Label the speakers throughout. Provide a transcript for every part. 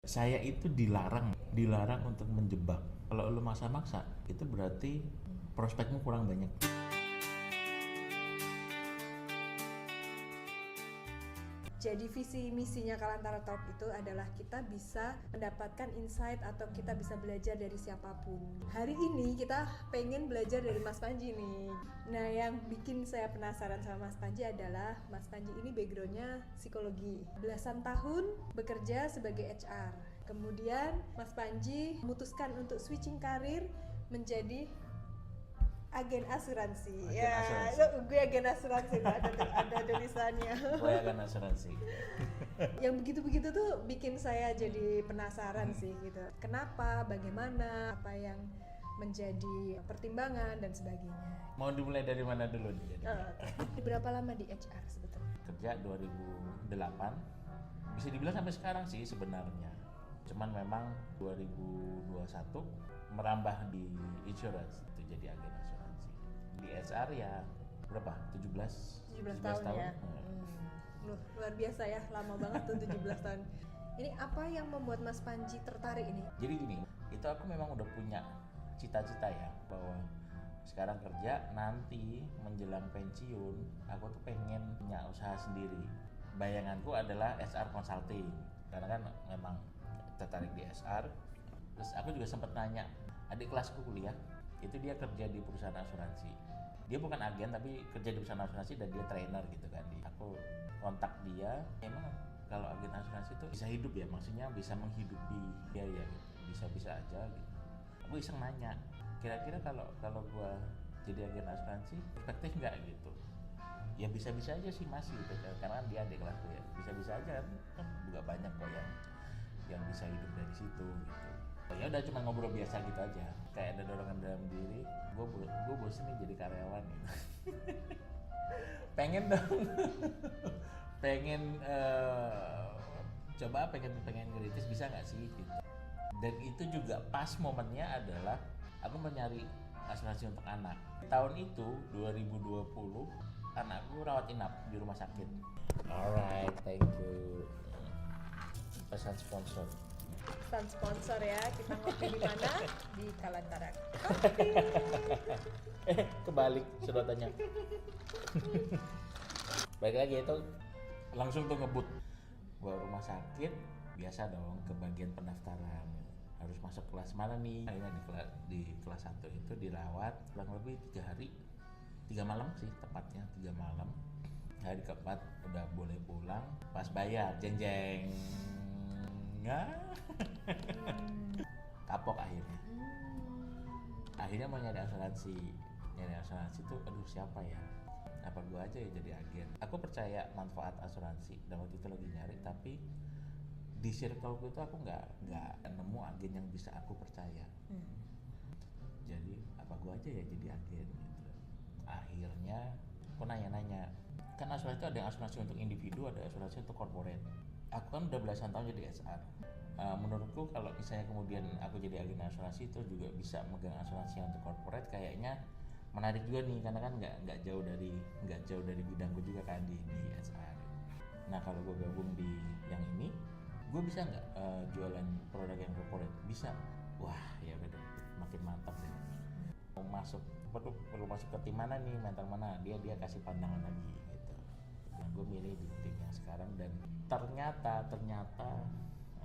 Speaker 1: Saya itu dilarang untuk menjebak. Kalau lu maksa-maksa, itu berarti prospekmu kurang banyak.
Speaker 2: Jadi visi misinya Kalantara Talk itu adalah kita bisa mendapatkan insight atau kita bisa belajar dari siapapun. Hari ini kita pengen belajar dari Mas Panji nih. Nah, yang bikin saya penasaran sama Mas Panji adalah Mas Panji ini backgroundnya psikologi. Belasan tahun bekerja sebagai HR. Kemudian Mas Panji memutuskan untuk switching karir menjadi agen asuransi. Gue agen asuransi, ada tulisannya.
Speaker 1: Gue agen asuransi.
Speaker 2: Yang begitu-begitu tuh bikin saya jadi penasaran sih gitu. Kenapa, bagaimana, apa yang menjadi pertimbangan dan sebagainya.
Speaker 1: Mau dimulai dari mana dulu nih?
Speaker 2: Berapa lama di HR sebetulnya?
Speaker 1: Kerja 2008. Bisa dibilang sampai sekarang sih sebenarnya. Cuman memang 2021 merambah di insurance itu jadi agen asuransi. Di HR ya berapa? 17
Speaker 2: tahun ya. Luar biasa ya, lama banget tuh 17 tahun. Ini apa yang membuat Mas Panji tertarik ini?
Speaker 1: Jadi gini, itu aku memang udah punya cita-cita ya bahwa sekarang kerja, nanti menjelang pensiun aku tuh pengen punya usaha sendiri. Bayanganku adalah SR consulting karena kan memang tertarik di SR. Terus aku juga sempat nanya adik kelasku kuliah, itu dia kerja di perusahaan asuransi. Dia bukan agen tapi kerja di perusahaan asuransi dan dia trainer gitu kan. Aku kontak dia, emang kalau agen asuransi itu bisa hidup ya, maksudnya bisa menghidupi dia ya gitu. Bisa-bisa aja gitu. Aku iseng nanya, kira-kira kalau gua jadi agen asuransi perspektif nggak gitu? Ya bisa-bisa aja sih Mas gitu kan, karena dia adik kelasku ya. Bisa-bisa aja kan juga banyak kok yang bisa hidup dari situ gitu. Ya udah cuma ngobrol biasa gitu aja, kayak ada dorongan dalam diri. Gue bosen nih jadi karyawan gitu. Pengen dong, pengen ngeritis bisa nggak sih gitu. Dan itu juga pas momennya adalah aku mencari asuransi untuk anak. Tahun itu 2020 anakku rawat inap di rumah sakit. Alright, thank you. Pesan sponsor.
Speaker 2: Pesan sponsor ya, kita ngopi di mana? Di Kalantara.
Speaker 1: Kebalik sedotannya. Baik lagi itu langsung tuh ngebut gua rumah sakit, biasa dong ke bagian pendaftaran. Harus masuk kelas mana nih? Akhirnya di kelas 1 itu dirawat kurang lebih 3 hari. 3 malam sih tepatnya, 3 malam. Hari keempat udah boleh pulang, pas bayar jeng-jeng. Kapok akhirnya mau nyari asuransi tuh aduh siapa ya, apa gua aja ya jadi agen. Aku percaya manfaat asuransi dan waktu itu lagi nyari, tapi di circle gue tuh aku nggak nemu agen yang bisa aku percaya. Jadi apa gua aja ya jadi agen gitu. Akhirnya aku nanya kan asuransi itu ada yang asuransi untuk individu, ada asuransi untuk corporate. Aku kan udah belasan tahun jadi SR. Menurutku kalau misalnya kemudian aku jadi agen asuransi itu juga bisa megang asuransi untuk corporate, kayaknya menarik juga nih karena kan nggak jauh dari bidangku juga kan di SR. Nah kalau gue gabung di yang ini, gue bisa nggak jualan produk yang corporate? Bisa. Wah ya udah makin mantap deh. Mau masuk perlu masuk ke tim mana nih, mental mana, dia kasih pandangan lagi gitu. Nah gue milih di tim yang sekarang dan ternyata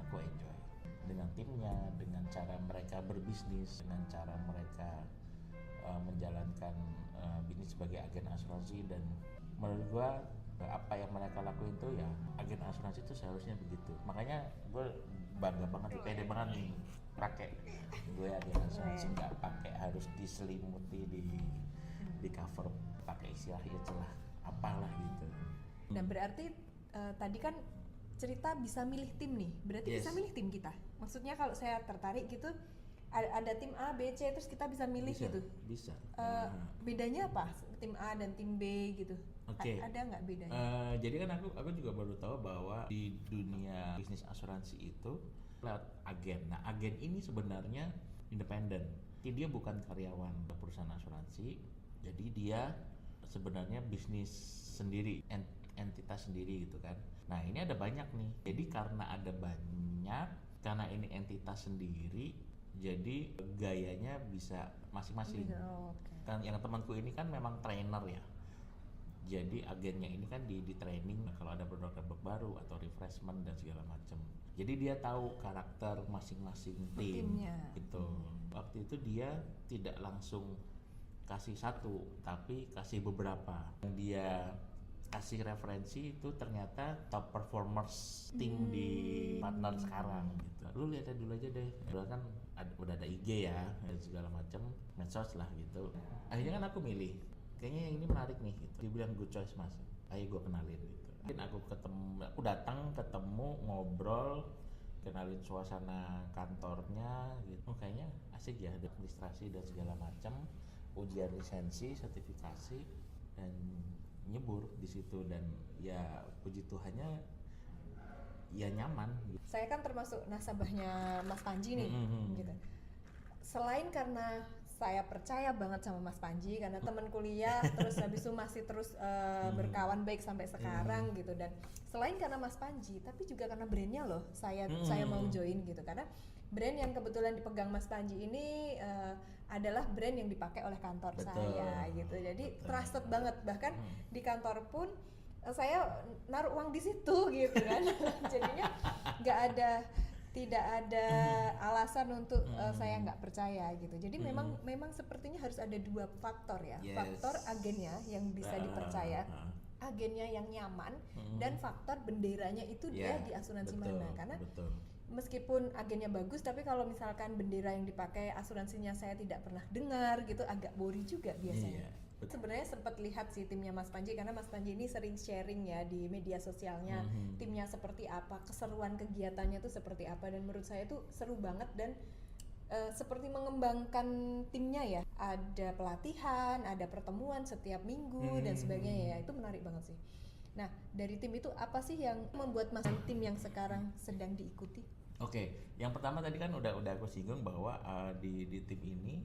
Speaker 1: aku enjoy dengan timnya, dengan cara mereka berbisnis, dengan cara mereka menjalankan bisnis sebagai agen asuransi. Dan menurut gue apa yang mereka lakuin tuh ya agen asuransi itu seharusnya begitu. Makanya gue bangga banget, pede banget nih pakai gue agen asuransi, nggak pakai harus diselimuti di cover pakai istilah ya celah apalah gitu.
Speaker 2: Nah berarti tadi kan cerita bisa milih tim nih, berarti
Speaker 1: Yes.
Speaker 2: bisa milih tim kita. Maksudnya kalau saya tertarik gitu, ada tim A, B, C, terus kita bisa milih gitu.
Speaker 1: Bisa.
Speaker 2: Bedanya apa tim A dan tim B gitu?
Speaker 1: Oke.
Speaker 2: Ada nggak bedanya?
Speaker 1: Jadi kan aku juga baru tahu bahwa di dunia bisnis asuransi itu lewat agen. Nah agen ini sebenarnya independen. Dia bukan karyawan perusahaan asuransi, jadi dia sebenarnya bisnis sendiri, entitas sendiri gitu kan. Nah ini ada banyak nih, jadi karena ada banyak karena ini entitas sendiri, jadi gayanya bisa masing-masing. Kan yang temanku ini kan memang trainer ya, jadi agennya ini kan di training kalau ada produk baru atau refreshment dan segala macam. Jadi dia tahu karakter masing-masing tim gitu. Waktu itu dia tidak langsung kasih satu, tapi kasih beberapa. Dia kasih referensi itu ternyata top performers tim di partner sekarang gitu. Lu lihat dulu aja deh. Udah kan udah ada IG ya, segala macam, medsos lah gitu. Akhirnya kan aku milih. Kayaknya yang ini menarik nih gitu. Dia bilang good choice mas. Ayo gue kenalin gitu. Aku datang ketemu ngobrol, kenalin suasana kantornya gitu. Kayaknya asik ya, administrasi dan segala macam, ujian lisensi, sertifikasi dan nyebur di situ. Dan ya puji Tuhannya ya nyaman gitu.
Speaker 2: Saya kan termasuk nasabahnya Mas Panji nih gitu. Selain karena saya percaya banget sama Mas Panji karena teman kuliah terus habis itu masih terus berkawan baik sampai sekarang gitu, dan selain karena Mas Panji tapi juga karena brandnya loh saya mau join gitu, karena brand yang kebetulan dipegang Mas Panji ini adalah brand yang dipakai oleh kantor saya gitu, jadi trusted banget, bahkan di kantor pun saya naruh uang di situ gitu kan. Jadinya tidak ada alasan untuk saya nggak percaya gitu. Jadi memang sepertinya harus ada dua faktor ya. Faktor agennya yang bisa dipercaya, agennya yang nyaman, dan faktor benderanya itu dia di asuransi mana. Karena meskipun agennya bagus, tapi kalau misalkan bendera yang dipakai asuransinya saya tidak pernah dengar gitu, agak boring juga biasanya. Sebenarnya sempat lihat sih timnya Mas Panji, karena Mas Panji ini sering sharing ya di media sosialnya, timnya seperti apa, keseruan kegiatannya tuh seperti apa, dan menurut saya tuh seru banget dan seperti mengembangkan timnya ya. Ada pelatihan, ada pertemuan setiap minggu dan sebagainya ya, itu menarik banget sih. Nah, dari tim itu apa sih yang membuat Mas tim yang sekarang sedang diikuti?
Speaker 1: Oke, yang pertama tadi kan udah aku singgung bahwa di tim ini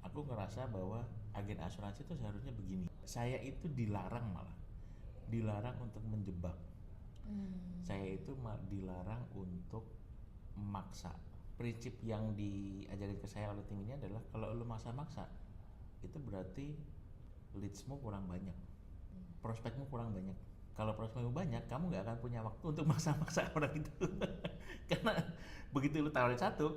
Speaker 1: aku ngerasa bahwa agen asuransi itu seharusnya begini. Saya itu dilarang untuk menjebak. Saya itu dilarang untuk memaksa. Prinsip yang diajarin ke saya oleh tim ini adalah kalau lu maksa-maksa, itu berarti leadsmu kurang banyak, prospekmu kurang banyak. Kalau prospekmu banyak, kamu nggak akan punya waktu untuk maksa-maksa orang itu. Karena begitu lu tawarin satu,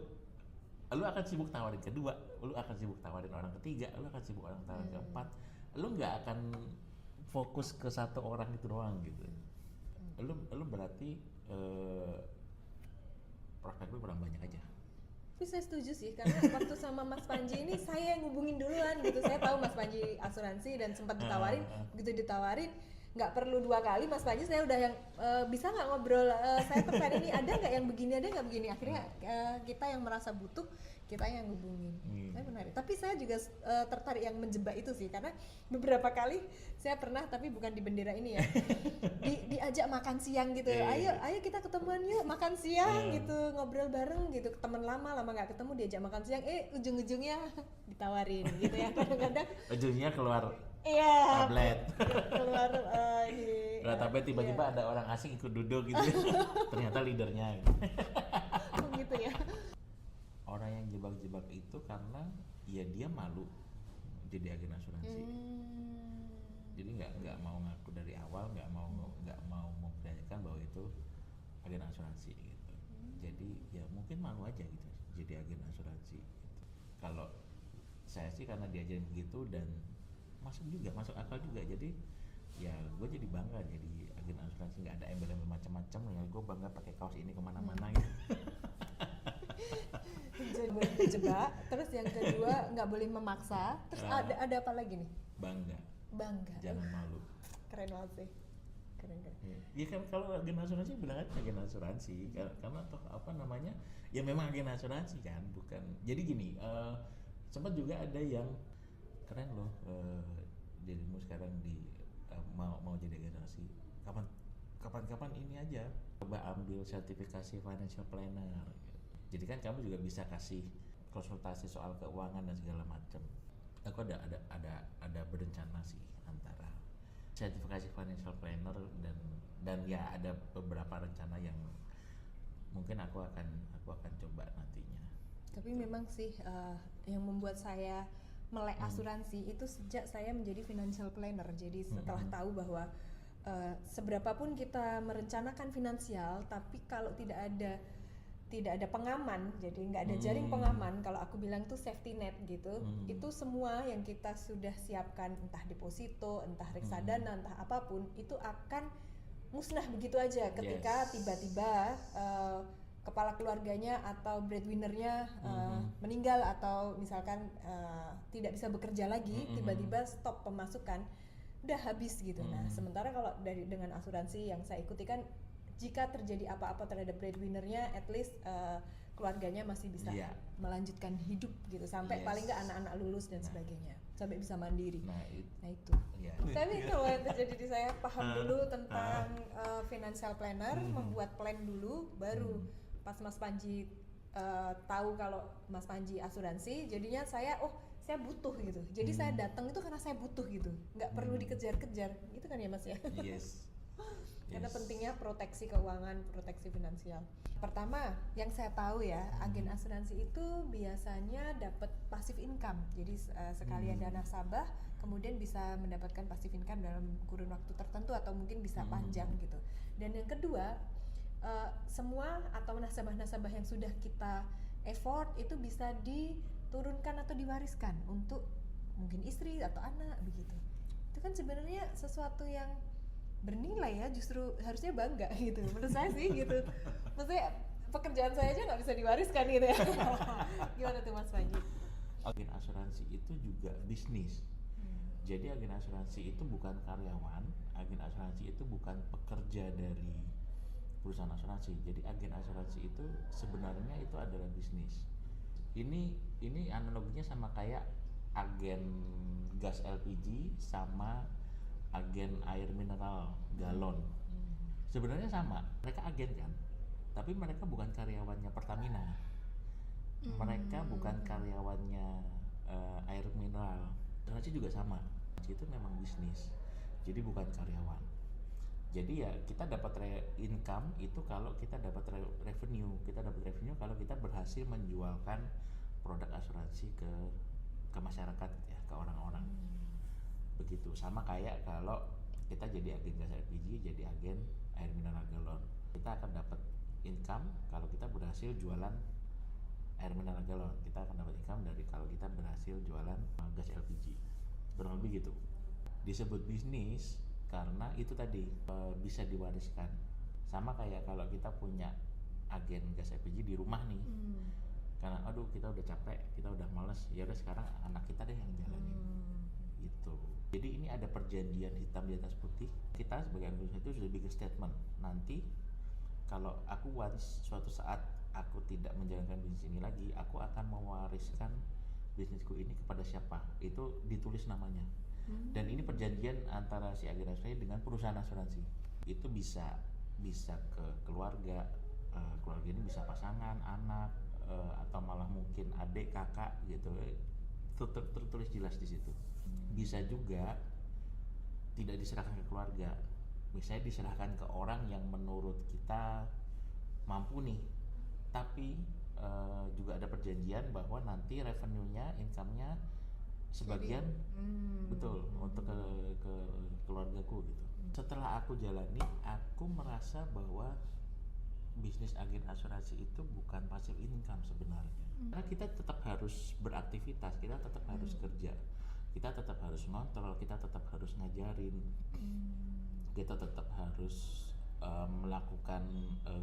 Speaker 1: lu akan sibuk tawarin kedua, lu akan sibuk tawarin orang ketiga, lu akan sibuk orang tawarin keempat, lu nggak akan fokus ke satu orang itu doang gitu. Lu berarti prospek lu kurang banyak aja.
Speaker 2: Tapi saya setuju sih, karena waktu sama Mas Panji ini saya yang ngubungin duluan gitu. Saya tahu Mas Panji asuransi dan sempat ditawarin, begitu ditawarin nggak perlu 2 kali Mas Panji saya udah yang bisa nggak ngobrol, saya tertarik ini, ada nggak yang begini, ada nggak begini, akhirnya kita yang merasa butuh kita yang hubungin. Saya menarik, tapi saya juga tertarik yang menjebak itu sih, karena beberapa kali saya pernah, tapi bukan di bendera ini ya, diajak makan siang gitu, ayo kita ketemuan yuk makan siang gitu, ngobrol bareng gitu, teman lama nggak ketemu diajak makan siang, ujung-ujungnya ditawarin gitu ya, kadang-kadang
Speaker 1: ujungnya keluar
Speaker 2: iya,
Speaker 1: tablet.
Speaker 2: Keluar
Speaker 1: tablet tiba-tiba ada orang asing ikut duduk gitu. Ternyata leadernya.
Speaker 2: Gitu ya.
Speaker 1: Orang yang jebak-jebak itu karena ya dia malu jadi agen asuransi. Jadi nggak mau ngaku dari awal, nggak mau memperlihatkan bahwa itu agen asuransi gitu. Jadi ya mungkin malu aja gitu jadi agen asuransi. Gitu. Kalau saya sih karena diajarin begitu dan masuk akal juga, jadi ya gue jadi bangga jadi agen asuransi, nggak ada embel-embel macam-macam ya, gue bangga pakai kaos ini kemana-mana gitu.
Speaker 2: Jadi boleh dijebak, terus yang kedua nggak boleh memaksa, terus ada apa lagi nih?
Speaker 1: Bangga, jangan malu.
Speaker 2: Keren banget sih, keren.
Speaker 1: Ya kan kalau agen asuransi bilang aja agen asuransi, karena toh apa namanya ya memang agen asuransi kan, bukan. Jadi gini, sempat juga ada yang keren loh, dirimu sekarang mau jadi agen asuransi, kapan ini aja coba ambil sertifikasi financial planner gitu. Jadi kan kamu juga bisa kasih konsultasi soal keuangan dan segala macam. Aku ada berencana sih antara sertifikasi financial planner dan ya ada beberapa rencana yang mungkin aku akan coba nantinya.
Speaker 2: Tapi memang sih yang membuat saya melek asuransi itu sejak saya menjadi financial planner. Jadi setelah tahu bahwa seberapapun kita merencanakan finansial, tapi kalau tidak ada pengaman, jadi nggak ada jaring pengaman, kalau aku bilang tuh safety net gitu, itu semua yang kita sudah siapkan, entah deposito, entah reksadana, entah apapun, itu akan musnah begitu aja ketika tiba-tiba kepala keluarganya atau breadwinnernya meninggal, atau misalkan tidak bisa bekerja lagi, tiba-tiba stop pemasukan, udah habis gitu. Nah, sementara kalau dengan asuransi yang saya ikuti kan, jika terjadi apa-apa terhadap breadwinnernya, at least keluarganya masih bisa melanjutkan hidup gitu, sampai paling nggak anak-anak lulus dan sebagainya, sampai bisa mandiri. Nah itu. Tapi kalau yang terjadi di saya, paham dulu tentang financial planner, membuat plan dulu, baru pas Mas Panji tahu kalau Mas Panji asuransi, jadinya saya butuh gitu. Jadi saya datang itu karena saya butuh gitu, nggak perlu dikejar-kejar gitu kan ya Mas ya. Karena pentingnya proteksi keuangan, proteksi finansial. Pertama, yang saya tahu ya, agen asuransi itu biasanya dapat passive income. Jadi sekali ada nasabah, kemudian bisa mendapatkan passive income dalam kurun waktu tertentu atau mungkin bisa panjang gitu. Dan yang kedua, semua atau nasabah-nasabah yang sudah kita effort itu bisa diturunkan atau diwariskan untuk mungkin istri atau anak begitu. Itu kan sebenarnya sesuatu yang bernilai ya, justru harusnya bangga gitu menurut saya sih gitu. Maksudnya pekerjaan saya aja nggak bisa diwariskan gitu ya. Gimana tuh Mas Panji?
Speaker 1: Agen asuransi itu juga bisnis. Jadi agen asuransi itu bukan karyawan, agen asuransi itu bukan pekerja dari perusahaan asuransi. Jadi agen asuransi itu sebenarnya itu adalah bisnis. Ini analoginya sama kayak agen gas LPG sama agen air mineral galon. Sebenarnya sama, mereka agen kan, tapi mereka bukan karyawannya Pertamina, mereka bukan karyawannya air mineral. Asuransi juga sama, itu memang bisnis, jadi bukan karyawan. Jadi ya kita dapat income itu kalau kita dapat revenue. Kita dapat revenue kalau kita berhasil menjualkan produk asuransi ke masyarakat ya, ke orang-orang. Begitu, sama kayak kalau kita jadi agen gas LPG, jadi agen air mineral galon, kita akan dapat income kalau kita berhasil jualan air mineral galon. Kita akan dapat income dari kalau kita berhasil jualan gas LPG, kurang lebih gitu. Disebut bisnis karena itu tadi bisa diwariskan. Sama kayak kalau kita punya agen gas LPG di rumah nih, karena aduh kita udah capek, kita udah males, ya udah sekarang anak kita deh yang jalanin gitu. Jadi ini ada perjanjian hitam di atas putih. Kita sebagai agen itu sudah bikin statement. Nanti kalau aku suatu saat aku tidak menjalankan bisnis ini lagi, aku akan mewariskan bisnisku ini kepada siapa. Itu ditulis namanya. Dan ini perjanjian antara si agen asuransi dengan perusahaan asuransi. Itu bisa ke keluarga, keluarga ini bisa pasangan, anak, atau malah mungkin adik, kakak gitu. Tertulis jelas di situ. Bisa juga tidak diserahkan ke keluarga, misalnya diserahkan ke orang yang menurut kita mampu nih, tapi juga ada perjanjian bahwa nanti revenue-nya, income-nya sebagian betul untuk ke keluargaku gitu. Setelah aku jalani, aku merasa bahwa bisnis agen asuransi itu bukan passive income sebenarnya. Karena kita tetap harus beraktivitas, kita tetap harus kerja, kita tetap harus ngontrol, kita tetap harus ngajarin, kita tetap harus melakukan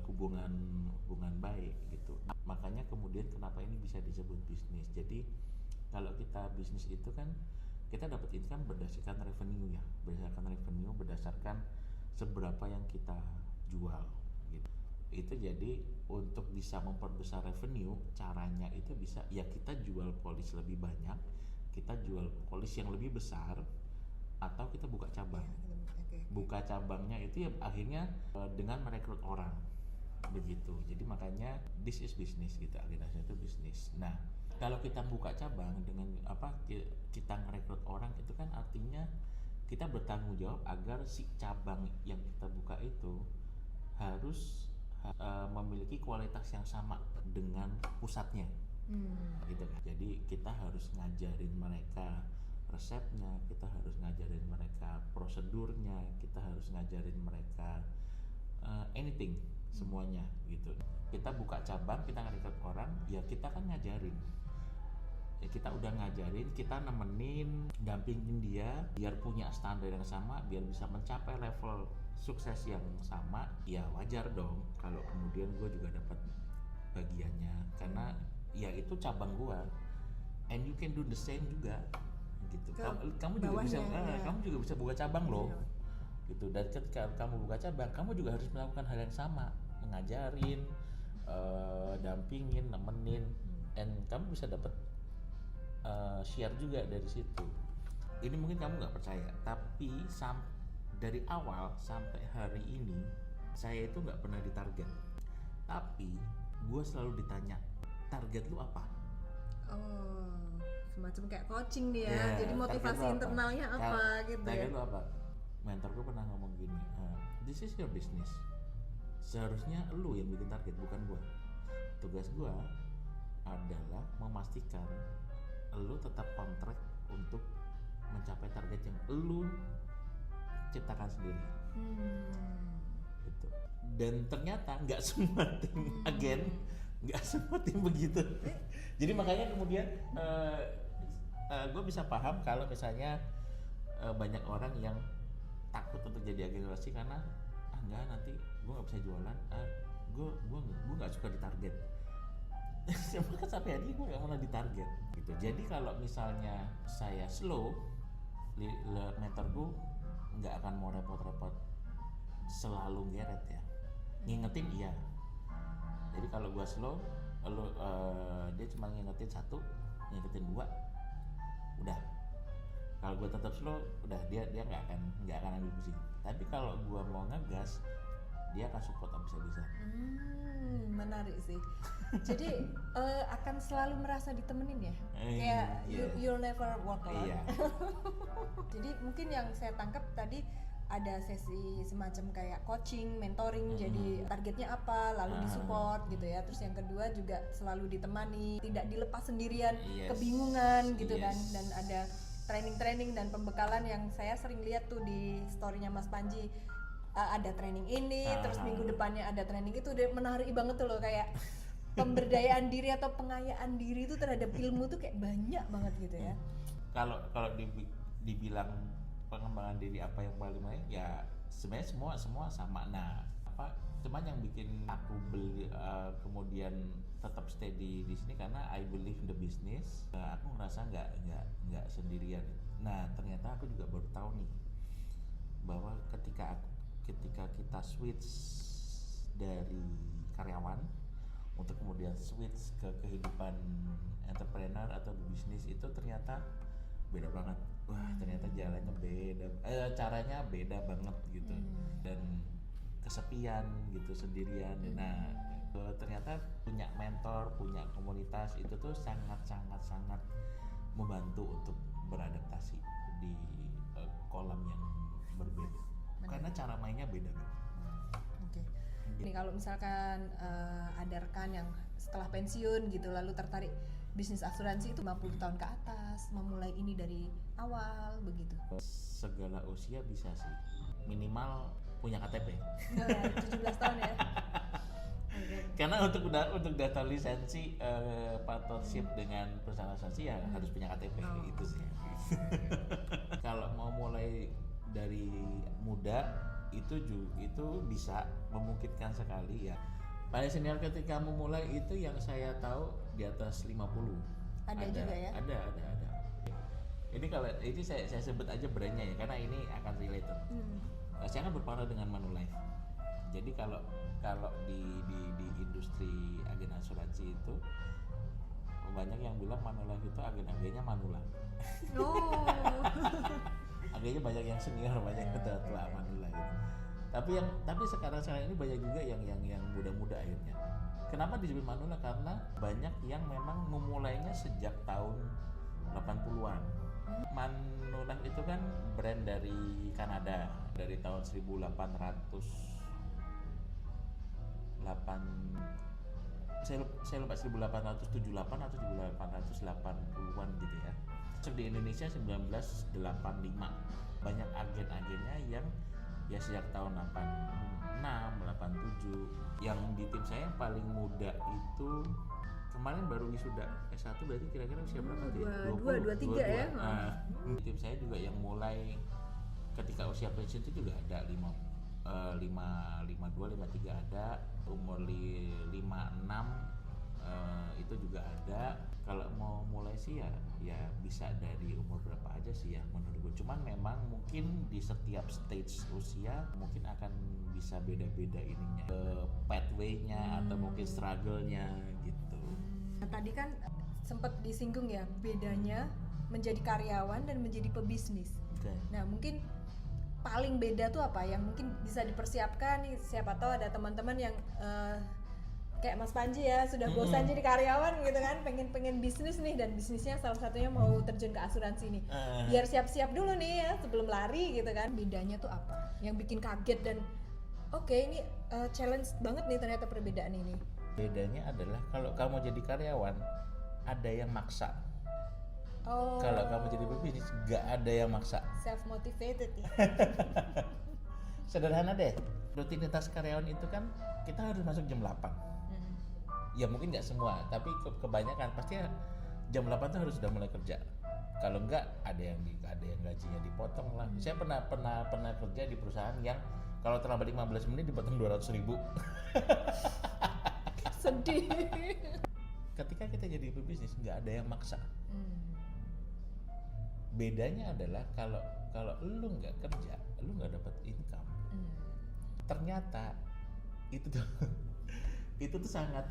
Speaker 1: hubungan baik gitu. Makanya kemudian kenapa ini bisa disebut bisnis. Jadi kalau kita bisnis itu kan kita dapat income berdasarkan revenue ya, berdasarkan seberapa yang kita jual gitu. Itu jadi untuk bisa memperbesar revenue, caranya itu bisa ya kita jual polis lebih banyak, kita jual polis yang lebih besar, atau kita buka cabang. Buka cabangnya itu ya akhirnya dengan merekrut orang begitu. Jadi makanya this is business gitu, agensi itu bisnis. Nah kalau kita buka cabang dengan kita merekrut orang, itu kan artinya kita bertanggung jawab agar si cabang yang kita buka itu harus memiliki kualitas yang sama dengan pusatnya. Gitu kan. Jadi kita harus ngajarin mereka resepnya, kita harus ngajarin mereka prosedurnya, kita harus ngajarin mereka anything, semuanya gitu. Kita buka cabang, kita ngajak orang, ya kita kan ngajarin. Ya kita udah ngajarin, kita nemenin, dampingin dia biar punya standar yang sama, biar bisa mencapai level sukses yang sama. Ya wajar dong kalau kemudian gue juga dapat bagiannya, karena ya itu cabang gue, and you can do the same juga gitu. Kamu juga bisa kamu juga bisa buka cabang loh gitu. Dan ketika kamu buka cabang, kamu juga harus melakukan hal yang sama, ngajarin, dampingin, nemenin, and kamu bisa dapat share juga dari situ. Ini mungkin kamu nggak percaya, tapi dari awal sampai hari ini saya itu nggak pernah ditarget, tapi gue selalu ditanya, target lu apa?
Speaker 2: Oh, semacam kayak coaching dia. Jadi motivasi internalnya apa gitu ya?
Speaker 1: Target lu apa? Mentor gue pernah ngomong gini, this is your business. Seharusnya lu yang bikin target, bukan gue. Tugas gue adalah memastikan lu tetap on track untuk mencapai target yang lu ciptakan sendiri. Gitu. Dan ternyata nggak semua tim agen, nggak semua tim begitu. Jadi makanya kemudian gue bisa paham kalau misalnya banyak orang yang takut untuk jadi agen asuransi karena enggak, nanti gue nggak bisa jualan, gue nggak suka ditarget. Maka sampai hari ini gue nggak pernah ditarget gitu. Jadi kalau misalnya saya slow, mentor gue nggak akan mau repot-repot selalu ngeret ya, ngingetin iya. Jadi kalau gue slow, dia cuma ngingetin 1, ngingetin 2, udah. Kalau gue tetap slow, udah dia nggak akan ambil pusing. Tapi kalau gue mau ngegas, dia akan support habis-habisan.
Speaker 2: Menarik sih. Jadi akan selalu merasa ditemenin ya. Kayak you'll never walk alone. Jadi mungkin yang saya tangkap tadi ada sesi semacam kayak coaching, mentoring, jadi targetnya apa, lalu disupport gitu ya. Terus yang kedua juga selalu ditemani, tidak dilepas sendirian, kebingungan gitu kan. Dan ada training-training dan pembekalan yang saya sering lihat tuh di story-nya Mas Panji. Ada training ini, terus minggu depannya ada training itu, udah menarik banget tuh loh, kayak pemberdayaan diri atau pengayaan diri itu terhadap ilmu tuh kayak banyak banget gitu ya.
Speaker 1: Kalau dibilang pengembangan diri apa yang paling baik, ya sebenarnya semua sama. Nah, cuman yang bikin aku kemudian tetap stay di sini karena I believe in the business. Aku ngerasa nggak sendirian. Nah, ternyata aku juga baru tahu nih bahwa ketika kita switch dari karyawan untuk kemudian switch ke kehidupan entrepreneur atau bisnis, itu ternyata beda banget. Wah, ternyata jalannya beda, caranya beda banget gitu. Dan kesepian gitu, sendirian. Nah, ternyata punya mentor, punya komunitas itu tuh sangat membantu untuk beradaptasi di kolam yang berbeda. Karena cara mainnya beda kan.
Speaker 2: Oke. Ini kalau misalkan ada rekan yang setelah pensiun gitu lalu tertarik bisnis asuransi itu 50 tahun ke atas, memulai ini dari awal begitu.
Speaker 1: Segala usia bisa sih. Minimal punya KTP.
Speaker 2: 17 tahun ya.
Speaker 1: Karena untuk daftar lisensi partnership dengan perusahaan asuransi ya harus punya KTP itu sih. Kalau mau mulai dari muda itu bisa memungkinkan sekali ya. Paling senior ketika memulai itu yang saya tahu di atas 50.
Speaker 2: Ada juga ya?
Speaker 1: Ada. Ini kalau ini saya sebut aja brandnya ya, karena ini akan related. Saya kan berpartner dengan Manulife. Jadi kalau di industri agen asuransi itu banyak yang bilang Manulife itu agen-agennya Manula.
Speaker 2: Oh.
Speaker 1: Agennya banyak yang senior, banyak yang tua Manula gitu. Tapi sekarang ini banyak juga yang muda-muda akhirnya. Kenapa disebut Manula? Karena banyak yang memang memulainya sejak tahun 80-an. Manulife itu kan brand dari Kanada dari tahun 1800 saya lupa 1878 atau 1880-an gitu ya. Masuk di Indonesia 1985. Banyak agen-agennya yang ya sejak tahun 86, 87. Yang di tim saya yang paling muda itu kemarin baru wisuda S1, berarti kira-kira usia berapa tuh ya?
Speaker 2: 23 ya.
Speaker 1: Nah, di tim saya juga yang mulai ketika usia pensiun itu juga ada 52, 53 ada, umur 56 itu juga ada. Kalau mau mulai sih ya bisa dari umur berapa aja sih ya menurut gue. Cuman memang mungkin di setiap stage usia mungkin akan bisa beda-beda ininya, pathway-nya atau mungkin struggle-nya gitu.
Speaker 2: Nah, tadi kan sempat disinggung ya bedanya menjadi karyawan dan menjadi pebisnis.
Speaker 1: Okay.
Speaker 2: Nah mungkin paling beda tuh apa yang mungkin bisa dipersiapkan nih, siapa tahu ada teman-teman yang kayak Mas Panji ya sudah bosan jadi karyawan gitu kan, pengen bisnis nih, dan bisnisnya salah satunya mau terjun ke asuransi nih. Biar siap-siap dulu nih ya sebelum lari gitu kan. Bedanya tuh apa yang bikin kaget dan oke, ini challenge banget nih ternyata perbedaan ini.
Speaker 1: Bedanya adalah kalau kamu jadi karyawan ada yang maksa.
Speaker 2: Oh.
Speaker 1: Kalau kamu jadi pebisnis nggak ada yang maksa.
Speaker 2: Self motivated ya.
Speaker 1: Sederhana deh. Rutinitas karyawan itu kan kita harus masuk jam 8. Ya mungkin nggak semua, tapi kebanyakan pasti jam 8 tuh harus sudah mulai kerja. Kalau enggak ada yang gajinya dipotong lah. Saya pernah kerja di perusahaan yang kalau terlambat 15 menit dipotong 200.000.
Speaker 2: Sedih.
Speaker 1: Ketika kita jadi pebisnis nggak ada yang maksa. Bedanya adalah kalau lu nggak kerja, lu nggak dapat income. Ternyata itu tuh sangat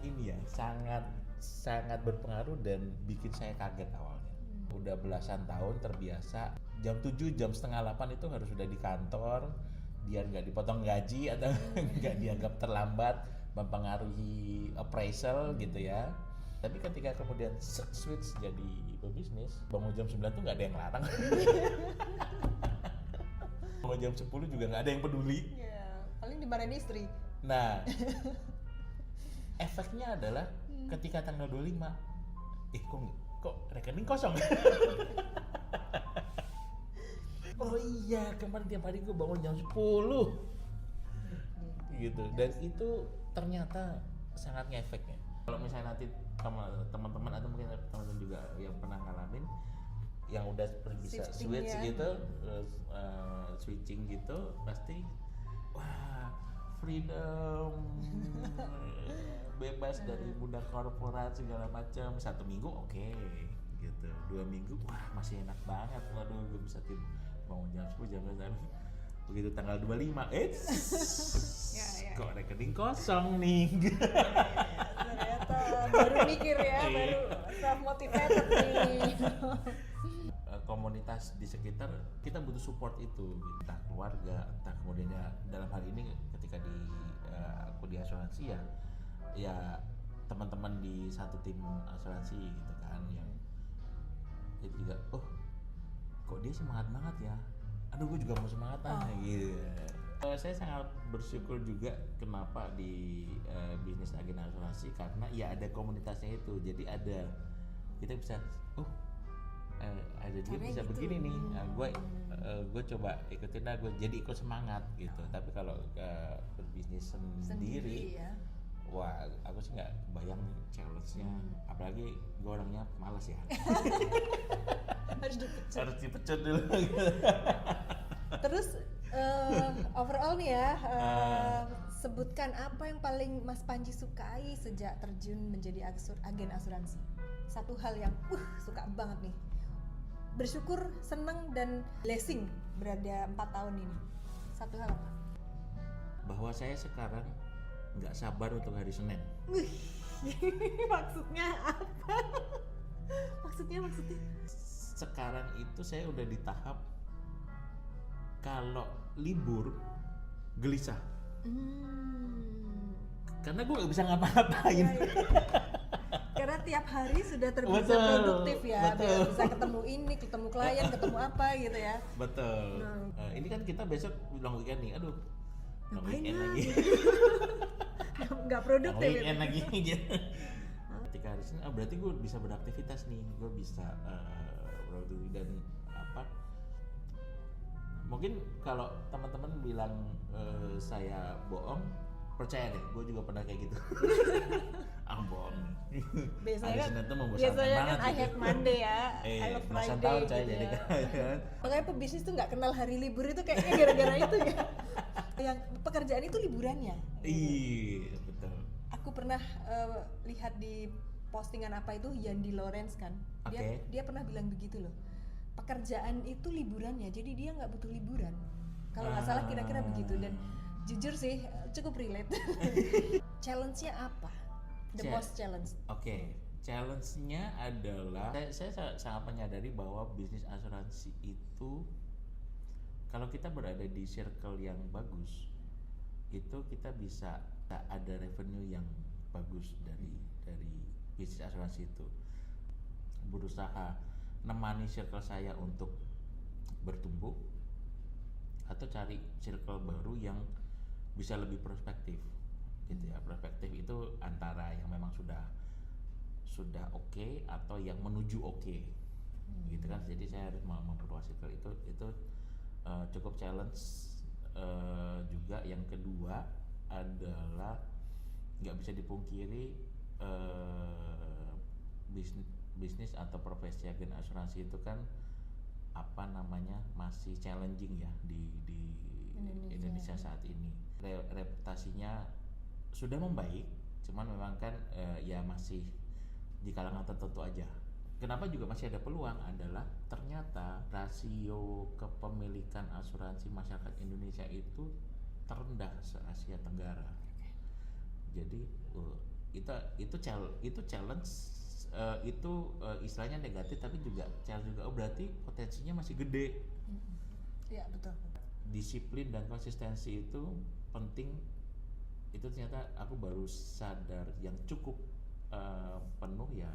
Speaker 1: sangat berpengaruh dan bikin saya kaget awalnya. Udah belasan tahun terbiasa jam 7, jam setengah 8 itu harus sudah di kantor biar nggak dipotong gaji atau nggak dianggap terlambat, mempengaruhi appraisal gitu ya. Tapi ketika kemudian switch jadi pebisnis, bangun jam 9 tuh nggak ada yang larang. Bangun jam 10 juga nggak ada yang peduli.
Speaker 2: Ya, paling dimarahin istri.
Speaker 1: Nah, efeknya adalah ketika tanggal 25, kok rekening kosong? Oh iya, kemarin tiap hari gue bangun jam 10 gitu. Dan itu ternyata sangat ngefeknya. Kalau misalnya nanti teman-teman atau mungkin teman-teman juga yang pernah ngalamin, yang udah bisa switch gitu, switching gitu, pasti wah freedom, bebas dari budak korporat segala macam. 1 minggu oke, gitu. 2 minggu wah masih enak banget. Waduh, gue bisa bangun jam 10 jam 9. Begitu tanggal 25 kok rekening kosong nih.
Speaker 2: Ternyata baru mikir ya, baru self motivated nih.
Speaker 1: Komunitas di sekitar kita butuh support itu, entah keluarga, entah kemudian dalam hal ini ketika aku di asuransi ya teman-teman di satu tim asuransi gitu kan, yang itu juga kok dia semangat banget ya, aduh gue juga mau semangat gitu. Saya sangat bersyukur juga kenapa di bisnis agen asuransi, karena ya ada komunitasnya itu, jadi ada kita bisa ada dia bisa gitu. Begini nih, gue coba ikutin gue jadi ikut semangat gitu. Tapi kalau berbisnis sendiri ya. Wah aku sih nggak kebayang challenge-nya, apalagi gue orangnya malas ya. harus dipecut dulu.
Speaker 2: Terus overall nih ya, sebutkan apa yang paling Mas Panji sukai sejak terjun menjadi agen asuransi. Satu hal yang suka banget nih, bersyukur, senang, dan blessing berada 4 tahun ini. Satu hal apa?
Speaker 1: Bahwa saya sekarang nggak sabar untuk hari Senin.
Speaker 2: Maksudnya apa? Maksudnya?
Speaker 1: Sekarang itu saya udah di tahap kalau libur gelisah. Karena gue nggak bisa ngapa-ngapain.
Speaker 2: Karena tiap hari sudah terbiasa produktif ya, bisa ketemu ini, ketemu klien, ketemu apa gitu ya.
Speaker 1: Betul. Ini kan kita besok long weekend nih, aduh long weekend lagi.
Speaker 2: nggak produktif itu.
Speaker 1: weekend lagi gitu. Ketika hari Senin, berarti gue bisa beraktivitas nih, gue bisa produktif dan apa? Mungkin kalau teman-teman bilang saya bohong, percaya deh, gue juga pernah kayak gitu. Bohong.
Speaker 2: Biasanya
Speaker 1: Hari
Speaker 2: kan,
Speaker 1: Senin tuh membosankan
Speaker 2: biasanya kan
Speaker 1: banget
Speaker 2: I
Speaker 1: gitu.
Speaker 2: hate Monday ya, I love
Speaker 1: belasan
Speaker 2: Friday
Speaker 1: tahun
Speaker 2: gitu
Speaker 1: saya jadi
Speaker 2: ya.
Speaker 1: kan.
Speaker 2: Makanya pebisnis tuh nggak kenal hari libur itu kayaknya gara-gara itu ya. Yang pekerjaan itu liburannya.
Speaker 1: Iya, betul.
Speaker 2: Aku pernah lihat di postingan apa itu Yandi Lawrence kan,
Speaker 1: Oke.
Speaker 2: dia pernah bilang begitu loh. Pekerjaan itu liburannya, jadi dia nggak butuh liburan. Kalau nggak salah kira-kira begitu, dan jujur sih cukup relate. Challenge-nya apa? The most challenge.
Speaker 1: Oke, challenge-nya adalah saya sangat menyadari bahwa bisnis asuransi itu kalau kita berada di circle yang bagus, itu kita bisa ada revenue yang bagus dari bisnis asuransi itu. Berusaha nemani circle saya untuk bertumbuh atau cari circle baru yang bisa lebih prospektif gitu ya. Prospektif itu antara yang memang sudah oke atau yang menuju oke gitu kan. Jadi saya harus memperluas circle itu cukup challenge. Juga yang kedua adalah nggak bisa dipungkiri, bisnis atau profesi agen asuransi itu kan apa namanya masih challenging ya di Indonesia saat ini. Reputasinya sudah membaik, cuman memang kan ya masih di kalangan tertentu aja. Kenapa juga masih ada peluang adalah ternyata rasio kepemilikan asuransi masyarakat Indonesia itu terendah se-Asia Tenggara. Jadi itu challenge, itu istilahnya negatif tapi juga challenge juga. Berarti potensinya masih gede.
Speaker 2: Iya betul.
Speaker 1: Disiplin dan konsistensi itu penting. Itu ternyata aku baru sadar yang cukup penuh ya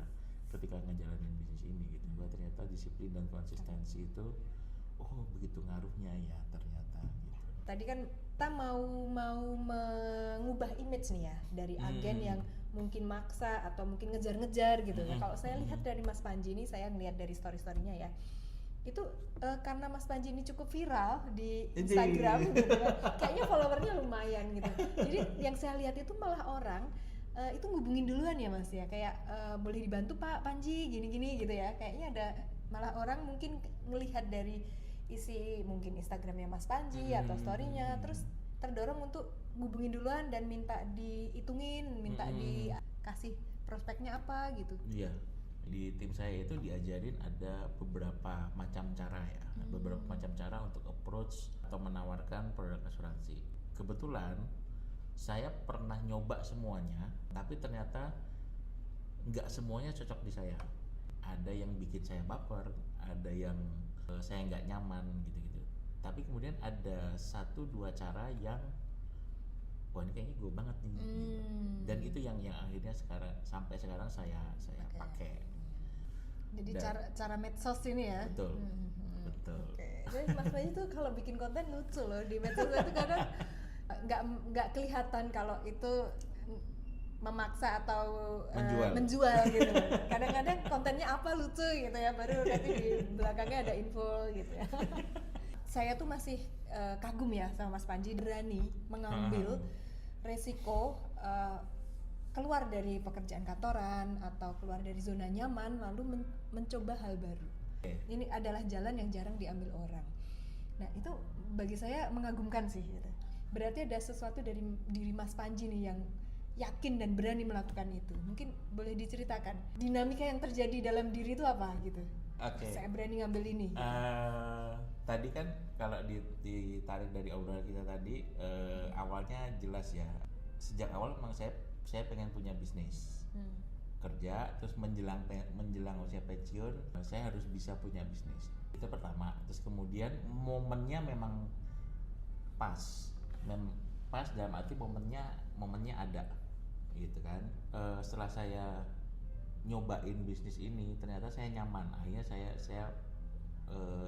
Speaker 1: ketika ngejalanin bisnis ini gitu. Bahwa ternyata disiplin dan konsistensi itu begitu ngaruhnya ya ternyata gitu.
Speaker 2: Tadi kan kita mau mengubah image nih ya dari agen yang mungkin maksa atau mungkin ngejar-ngejar gitu. Nah, kalau saya lihat dari Mas Panji ini, saya ngelihat dari story-storynya ya, itu karena Mas Panji ini cukup viral di Instagram gitu kan, kayaknya followernya lumayan gitu. Jadi yang saya lihat itu malah orang itu ngubungin duluan ya Mas ya, kayak boleh dibantu Pak Panji gini-gini gitu ya. Kayaknya ada malah orang mungkin ngelihat dari isi mungkin Instagramnya Mas Panji atau storynya, terus terdorong untuk hubungin duluan dan minta dihitungin, minta dikasih prospeknya apa gitu.
Speaker 1: Iya, di tim saya itu diajarin ada beberapa macam cara ya, beberapa macam cara untuk approach atau menawarkan produk asuransi. Kebetulan saya pernah nyoba semuanya, tapi ternyata nggak semuanya cocok di saya. Ada yang bikin saya baper, ada yang saya nggak nyaman gitu-gitu. Tapi kemudian ada 1-2 cara yang wah ini kayaknya gue banget nih. Dan itu yang akhirnya sampai sekarang saya pakai.
Speaker 2: Jadi cara medsos ini ya.
Speaker 1: Betul. Betul.
Speaker 2: Jadi Mas Panji tuh kalau bikin konten lucu loh di medsos itu kadang nggak kelihatan kalau itu memaksa atau menjual gitu. Kadang-kadang kontennya apa lucu gitu ya, baru nanti di belakangnya ada info gitu ya. Saya tuh masih kagum ya sama Mas Panji, berani mengambil resiko keluar dari pekerjaan kantoran atau keluar dari zona nyaman lalu mencoba hal baru. Ini adalah jalan yang jarang diambil orang. Nah itu bagi saya mengagumkan sih gitu. Berarti ada sesuatu dari diri Mas Panji nih yang yakin dan berani melakukan itu. Mungkin boleh diceritakan dinamika yang terjadi dalam diri itu apa gitu. Saya berani ngambil ini gitu.
Speaker 1: Tadi kan kalau ditarik dari obrolan kita tadi, awalnya jelas ya, sejak awal memang saya pengen punya bisnis. Kerja terus menjelang usia pensiun saya harus bisa punya bisnis. Itu pertama. Terus kemudian momennya memang pas dalam arti momennya ada gitu kan. Setelah saya nyobain bisnis ini ternyata saya nyaman. Akhirnya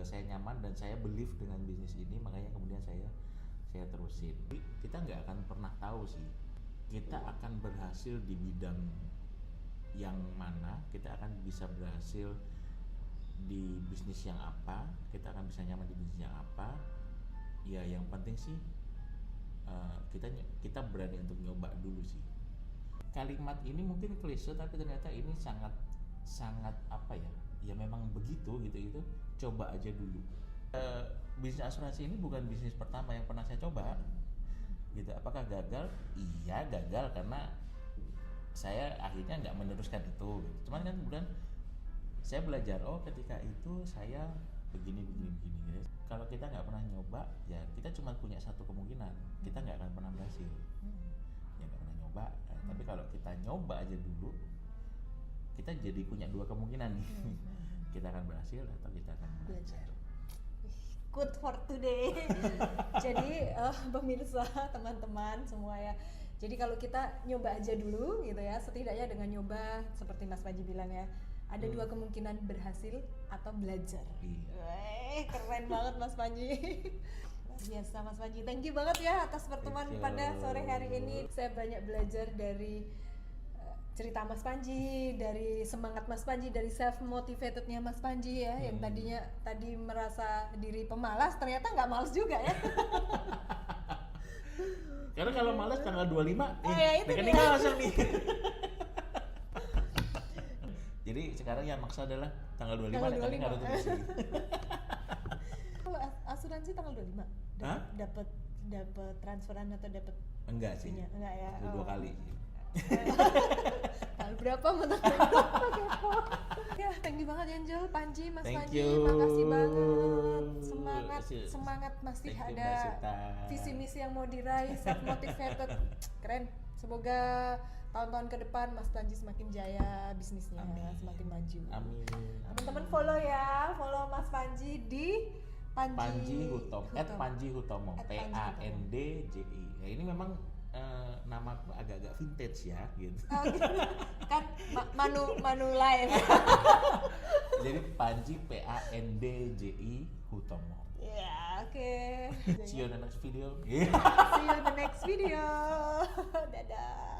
Speaker 1: saya nyaman dan saya believe dengan bisnis ini, makanya kemudian saya terusin. Kita nggak akan pernah tahu sih kita akan berhasil di bidang yang mana, kita akan bisa berhasil di bisnis yang apa, kita akan bisa nyaman di bisnis yang apa. Ya yang penting sih kita berani untuk nyoba dulu sih. Kalimat ini mungkin klise tapi ternyata ini sangat apa ya? Ya memang begitu gitu. Coba aja dulu. Bisnis asuransi ini bukan bisnis pertama yang pernah saya coba. Gitu. Apakah gagal? Iya gagal karena saya akhirnya nggak meneruskan itu. Cuman kan kemudian saya belajar, oh ketika itu saya begini. Kalau kita nggak pernah nyoba, ya kita cuma punya satu kemungkinan, kita nggak akan pernah berhasil. Ya nggak pernah nyoba. Tapi kalau kita nyoba aja dulu, kita jadi punya dua kemungkinan nih. Kita akan berhasil atau kita akan belajar.
Speaker 2: Good for today. Jadi pemirsa, teman-teman semua ya. Jadi kalau kita nyoba aja dulu gitu ya, setidaknya dengan nyoba seperti Mas Panji bilang ya, ada dua kemungkinan berhasil atau belajar.
Speaker 1: Iya.
Speaker 2: Keren banget Mas Panji. Luar biasa Mas Panji. Thank you banget ya atas pertemuan pada sore hari ini. Saya banyak belajar dari cerita Mas Panji, dari semangat Mas Panji, dari self motivatednya Mas Panji ya, yang tadinya tadi merasa diri pemalas, ternyata nggak malas juga ya.
Speaker 1: Karena kalau malas tanggal 25,
Speaker 2: itu
Speaker 1: langsung nih. Jadi sekarang yang maksa adalah tanggal 25 rekening harus terisi.
Speaker 2: Kalau asuransi tanggal 25 dapat transferan atau dapat
Speaker 1: enggak sih?
Speaker 2: Enggak ya.
Speaker 1: Dua kali sih.
Speaker 2: Tanggal berapa menang? Ya, thank you banget Angel, Panji, Mas
Speaker 1: Thank
Speaker 2: Panji,
Speaker 1: you.
Speaker 2: makasih banget. Semangat masih
Speaker 1: Thank you,
Speaker 2: ada
Speaker 1: Mbak Sita.
Speaker 2: visi misi yang mau diraih, self motivated. Keren. Semoga tahun-tahun ke depan Mas Panji semakin jaya bisnisnya, semakin maju.
Speaker 1: Amin.
Speaker 2: Teman-teman follow ya, follow Mas Panji di
Speaker 1: Panji Hutomo, @Panji Hutomo, PANDJI. Ya ini memang nama aku agak-agak vintage ya gitu.
Speaker 2: Oh, gitu. Kan Manu lain.
Speaker 1: Jadi Panji PANDJI Hutomo.
Speaker 2: Ya, oke.
Speaker 1: See you in the next video.
Speaker 2: See you in the next video. Dadah.